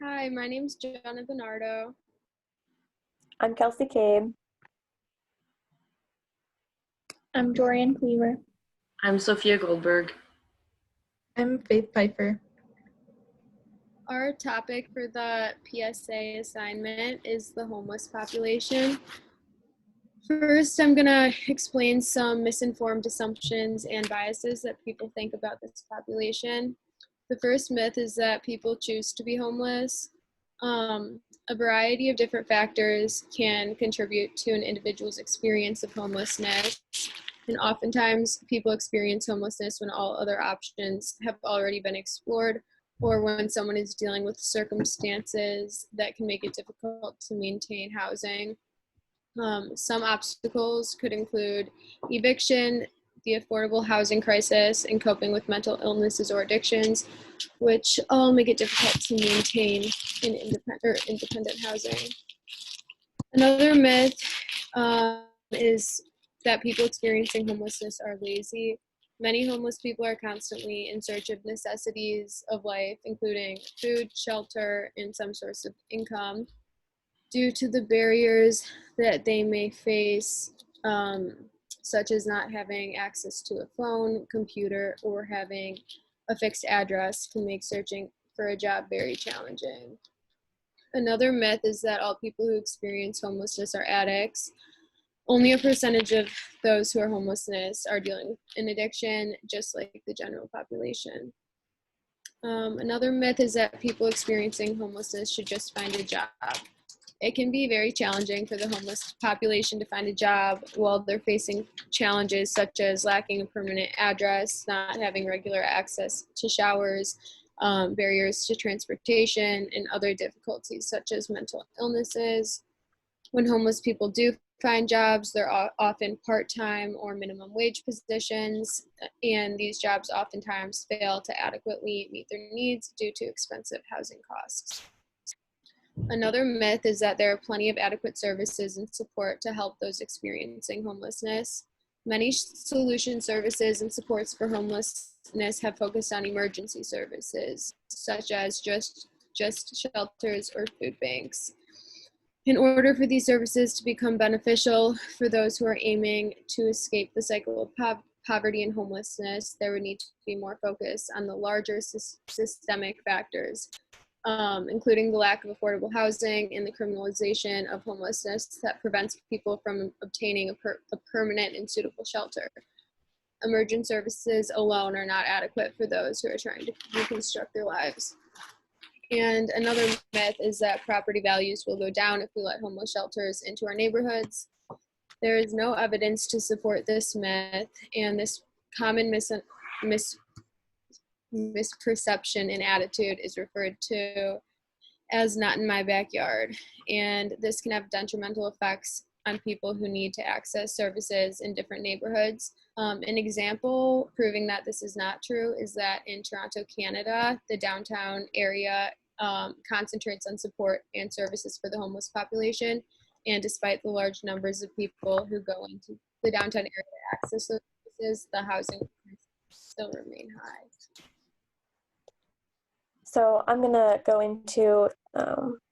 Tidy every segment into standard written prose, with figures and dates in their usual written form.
Hi, my name's Jenna Bennardo. I'm Kelsey Kaeb. I'm Joranne Cleaver. I'm Sophia Goldberg. I'm Peiffer. Our topic for the PSA assignment is the homeless population. First, I'm going to explain some misinformed assumptions and biases that people think about this population. The first myth is that people choose to be homeless. A variety of different factors can contribute to an individual's experience of homelessness. And oftentimes, people experience homelessness when all other options have already been explored, or when someone is dealing with circumstances that can make it difficult to maintain housing. Some obstacles could include eviction, the affordable housing crisis, and coping with mental illnesses or addictions, which all make it difficult to maintain an independent housing. Another myth is that people experiencing homelessness are lazy. Many homeless people are constantly in search of necessities of life, including food, shelter, and some source of income. Due to the barriers that they may face, such as not having access to a phone, computer, or having a fixed address, can make searching for a job very challenging. Another myth is that all people who experience homelessness are addicts. Only a percentage of those who are homelessness are dealing with an addiction, just like the general population. Another myth is that people experiencing homelessness should just find a job. It can be very challenging for the homeless population to find a job while they're facing challenges such as lacking a permanent address, not having regular access to showers, barriers to transportation, and other difficulties such as mental illnesses. When homeless people do find jobs, they're often part-time or minimum wage positions, and these jobs oftentimes fail to adequately meet their needs due to expensive housing costs. Another myth is that there are plenty of adequate services and support to help those experiencing homelessness. Many solution services and supports for homelessness have focused on emergency services, such as just shelters or food banks. In order for these services to become beneficial for those who are aiming to escape the cycle of poverty and homelessness, there would need to be more focus on the larger systemic factors, including the lack of affordable housing and the criminalization of homelessness that prevents people from obtaining a permanent and suitable shelter. Emergent services alone are not adequate for those who are trying to reconstruct their lives. And another myth is that property values will go down if we let homeless shelters into our neighborhoods. There is no evidence to support this myth, and this common misperception and attitude is referred to as not in my backyard. And this can have detrimental effects on people who need to access services in different neighborhoods. An example proving that this is not true is that in Toronto, Canada, the downtown area concentrates on support and services for the homeless population. And despite the large numbers of people who go into the downtown area to access those services, the housing prices still remain high. So I'm going to go into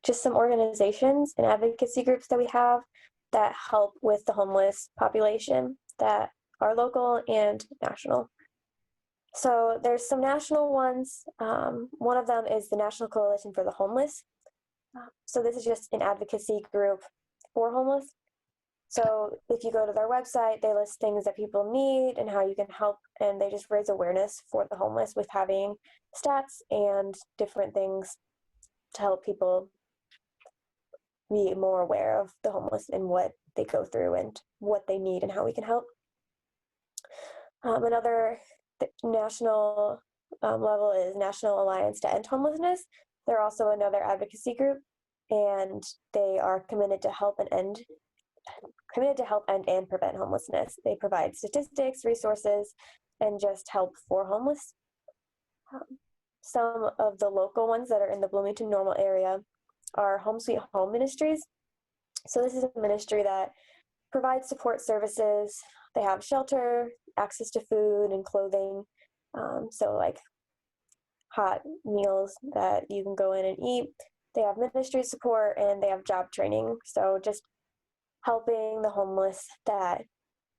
just some organizations and advocacy groups that we have that help with the homeless population that are local and national. So there's some national ones. One of them is the National Coalition for the Homeless. So this is just an advocacy group for homeless. So if you go to their website, they list things that people need and how you can help, and they just raise awareness for the homeless with having stats and different things to help people be more aware of the homeless and what they go through and what they need and how we can help. Another national level is National Alliance to End Homelessness. They're also another advocacy group, and they are committed to help end and prevent homelessness. They provide statistics, resources, and just help for homeless. Some of the local ones that are in the Bloomington Normal area are Home Sweet Home Ministries. So this is a ministry that provides support services. They have shelter, access to food and clothing. So like hot meals that you can go in and eat. They have ministry support and they have job training. So just helping the homeless that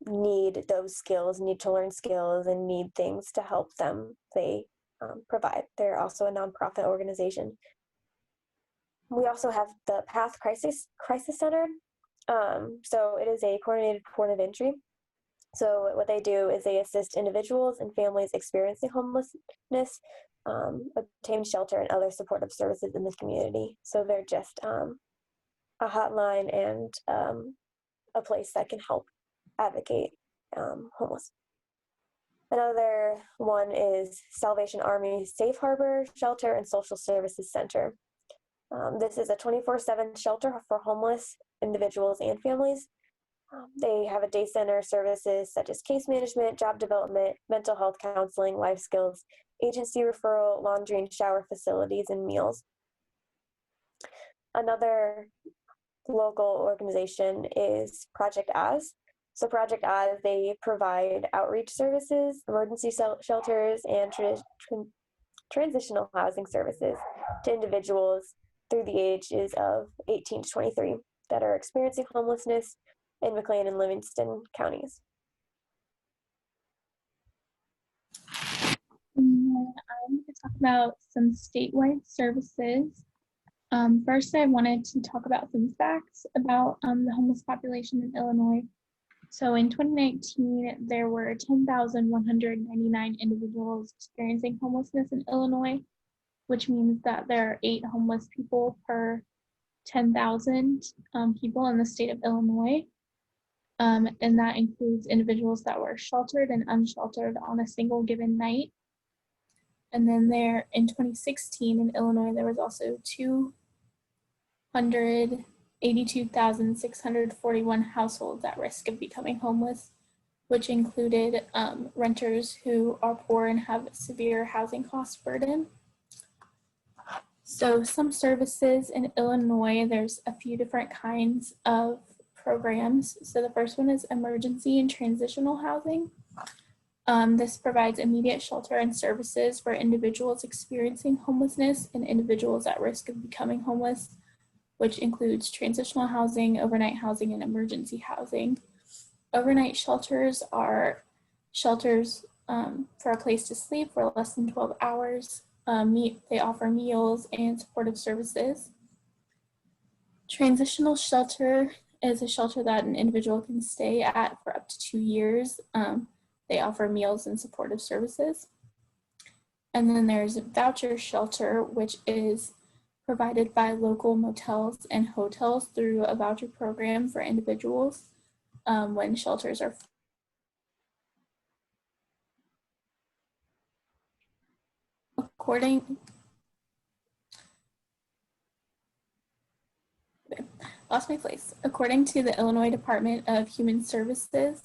need those skills, need to learn skills, and need things to help them, they provide. They're also a nonprofit organization. We also have the PATH Crisis Center. So it is a coordinated port of entry. So what they do is they assist individuals and families experiencing homelessness, obtain shelter and other supportive services in the community. So they're just a hotline and a place that can help advocate homeless. Another one is Salvation Army Safe Harbor Shelter and Social Services Center. This is a 24/7 shelter for homeless individuals and families. They have a day center services such as case management, job development, mental health counseling, life skills, agency referral, laundry and shower facilities, and meals. Another local organization is Project Oz. So Project Oz, they provide outreach services, emergency shelters, and transitional housing services to individuals through the ages of 18 to 23 that are experiencing homelessness in McLean and Livingston counties. And I'm going to talk about some statewide services. First, I wanted to talk about some facts about the homeless population in Illinois. So in 2019, there were 10,199 individuals experiencing homelessness in Illinois, which means that there are 8 homeless people per 10,000 people in the state of Illinois. And that includes individuals that were sheltered and unsheltered on a single given night. And then there, in 2016 in Illinois, there was also 282,641 households at risk of becoming homeless, which included renters who are poor and have severe housing cost burden. So some services in Illinois, there's a few different kinds of programs. So the first one is emergency and transitional housing. This provides immediate shelter and services for individuals experiencing homelessness and individuals at risk of becoming homeless, which includes transitional housing, overnight housing, and emergency housing. Overnight shelters are shelters for a place to sleep for less than 12 hours. They offer meals and supportive services. Transitional shelter is a shelter that an individual can stay at for up to 2 years. They offer meals and supportive services. And then there's voucher shelter, which is provided by local motels and hotels through a voucher program for individuals when shelters are According to the Illinois Department of Human Services,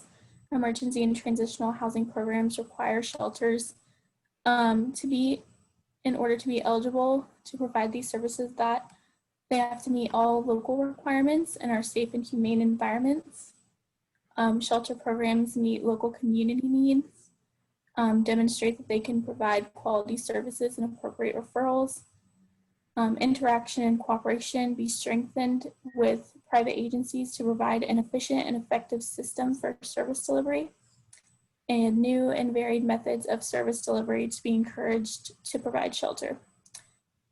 emergency and transitional housing programs require shelters in order to be eligible to provide these services, that they have to meet all local requirements and are safe and humane environments. Shelter programs meet local community needs, demonstrate that they can provide quality services and appropriate referrals. Interaction and cooperation be strengthened with private agencies to provide an efficient and effective system for service delivery, and new and varied methods of service delivery to be encouraged to provide shelter,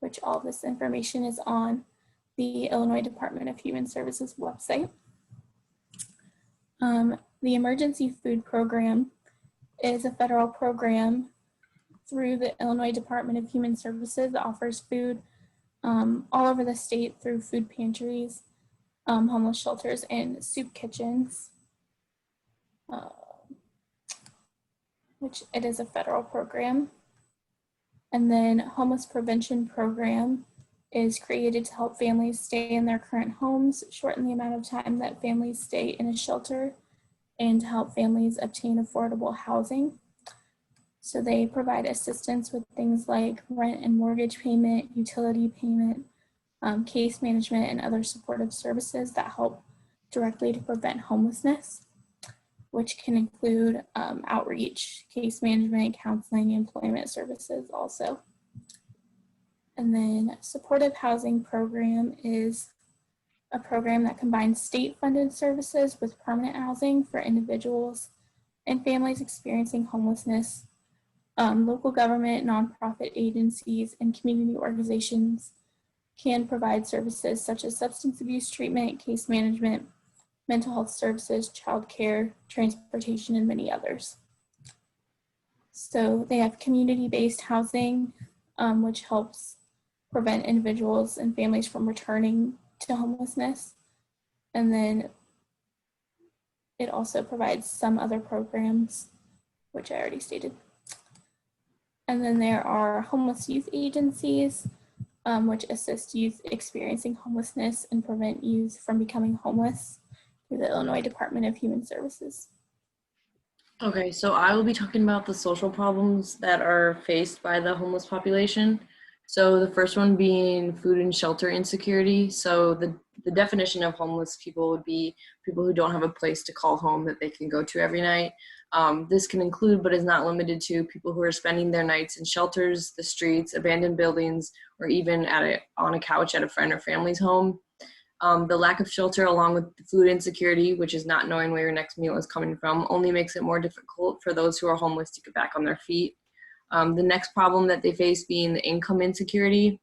which all this information is on the Illinois Department of Human Services website. The Emergency Food Program is a federal program through the Illinois Department of Human Services that offers food all over the state through food pantries, homeless shelters, and soup kitchens, which it is a federal program. And then Homeless Prevention Program is created to help families stay in their current homes, shorten the amount of time that families stay in a shelter, and to help families obtain affordable housing. So they provide assistance with things like rent and mortgage payment, utility payment, case management, and other supportive services that help directly to prevent homelessness, which can include outreach, case management, counseling, employment services also. And then supportive housing program is a program that combines state-funded services with permanent housing for individuals and families experiencing homelessness. Local government, nonprofit agencies, and community organizations can provide services such as substance abuse treatment, case management, mental health services, childcare, transportation, and many others. So they have community-based housing, which helps prevent individuals and families from returning to homelessness. And then it also provides some other programs, which I already stated. And then there are homeless youth agencies, which assist youth experiencing homelessness and prevent youth from becoming homeless through the Illinois Department of Human Services. Okay, so I will be talking about the social problems that are faced by the homeless population. So the first one being food and shelter insecurity. So the definition of homeless people would be people who don't have a place to call home that they can go to every night. This can include, but is not limited to, people who are spending their nights in shelters, the streets, abandoned buildings, or even on a couch at a friend or family's home. The lack of shelter, along with the food insecurity, which is not knowing where your next meal is coming from, only makes it more difficult for those who are homeless to get back on their feet. The next problem that they face being the income insecurity.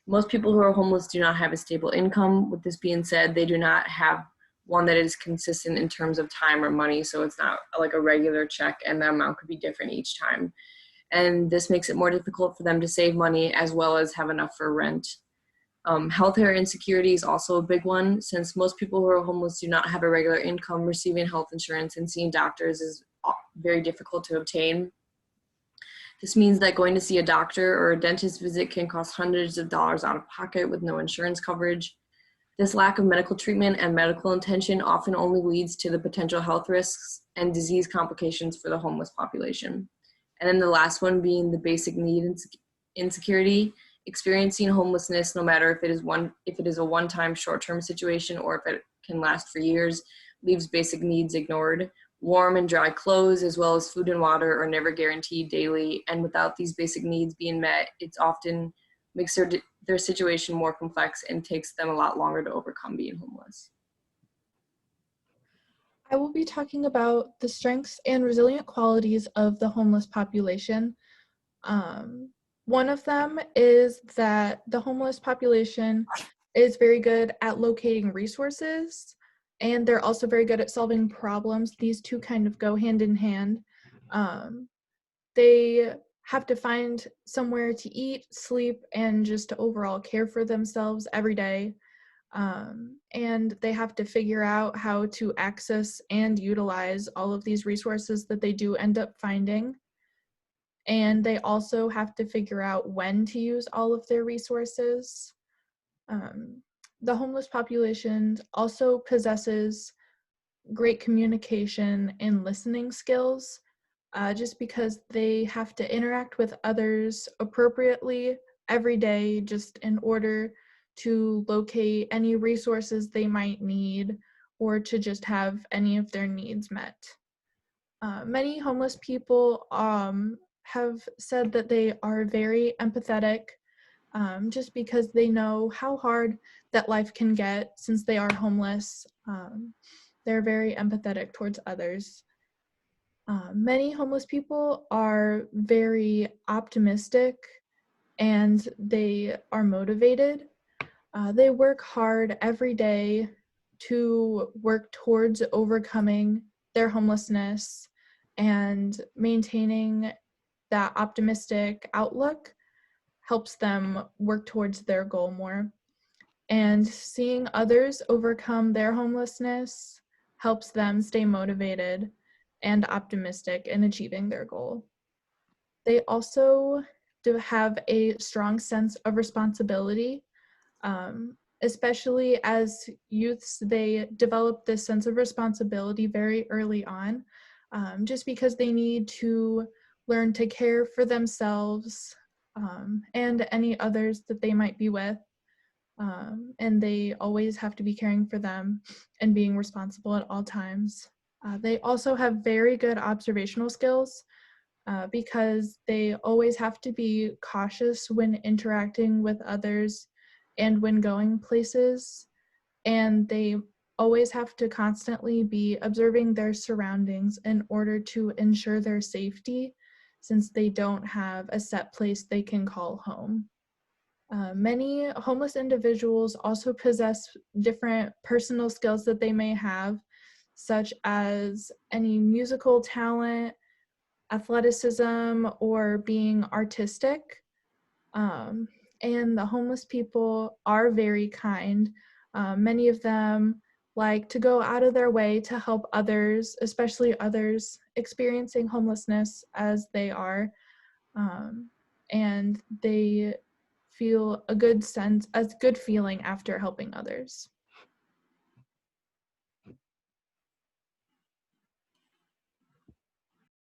Most people who are homeless do not have a stable income. With this being said, they do not have one that is consistent in terms of time or money, so it's not like a regular check, and the amount could be different each time. And this makes it more difficult for them to save money as well as have enough for rent. Healthcare insecurity is also a big one, since most people who are homeless do not have a regular income. Receiving health insurance and seeing doctors is very difficult to obtain. This means that going to see a doctor or a dentist visit can cost hundreds of dollars out of pocket with no insurance coverage. This lack of medical treatment and medical attention often only leads to the potential health risks and disease complications for the homeless population. And then the last one being the basic need insecurity. Experiencing homelessness, no matter if it is a one-time short-term situation or if it can last for years, leaves basic needs ignored. Warm and dry clothes, as well as food and water, are never guaranteed daily, and without these basic needs being met, it's often makes their situation more complex and takes them a lot longer to overcome being homeless. I will be talking about the strengths and resilient qualities of the homeless population. One of them is that the homeless population is very good at locating resources, and they're also very good at solving problems. These two kind of go hand in hand. They have to find somewhere to eat, sleep, and just to overall care for themselves every day. And they have to figure out how to access and utilize all of these resources that they do end up finding. And they also have to figure out when to use all of their resources. The homeless population also possesses great communication and listening skills, just because they have to interact with others appropriately every day just in order to locate any resources they might need or to just have any of their needs met. Many homeless people have said that they are very empathetic, just because they know how hard that life can get since they are homeless. They're very empathetic towards others. Many homeless people are very optimistic and they are motivated. They work hard every day to work towards overcoming their homelessness and maintaining that optimistic outlook helps them work towards their goal more. And seeing others overcome their homelessness helps them stay motivated and optimistic in achieving their goal. They also do have a strong sense of responsibility, especially as youths. They develop this sense of responsibility very early on, just because they need to learn to care for themselves and any others that they might be with. And they always have to be caring for them and being responsible at all times. They also have very good observational skills. because they always have to be cautious when interacting with others and when going places. And they always have to constantly be observing their surroundings in order to ensure their safety, since they don't have a set place they can call home. Many homeless individuals also possess different personal skills that they may have, such as any musical talent, athleticism, or being artistic. And the homeless people are very kind. Many of them like to go out of their way to help others, especially others experiencing homelessness as they are. And they feel a good feeling after helping others.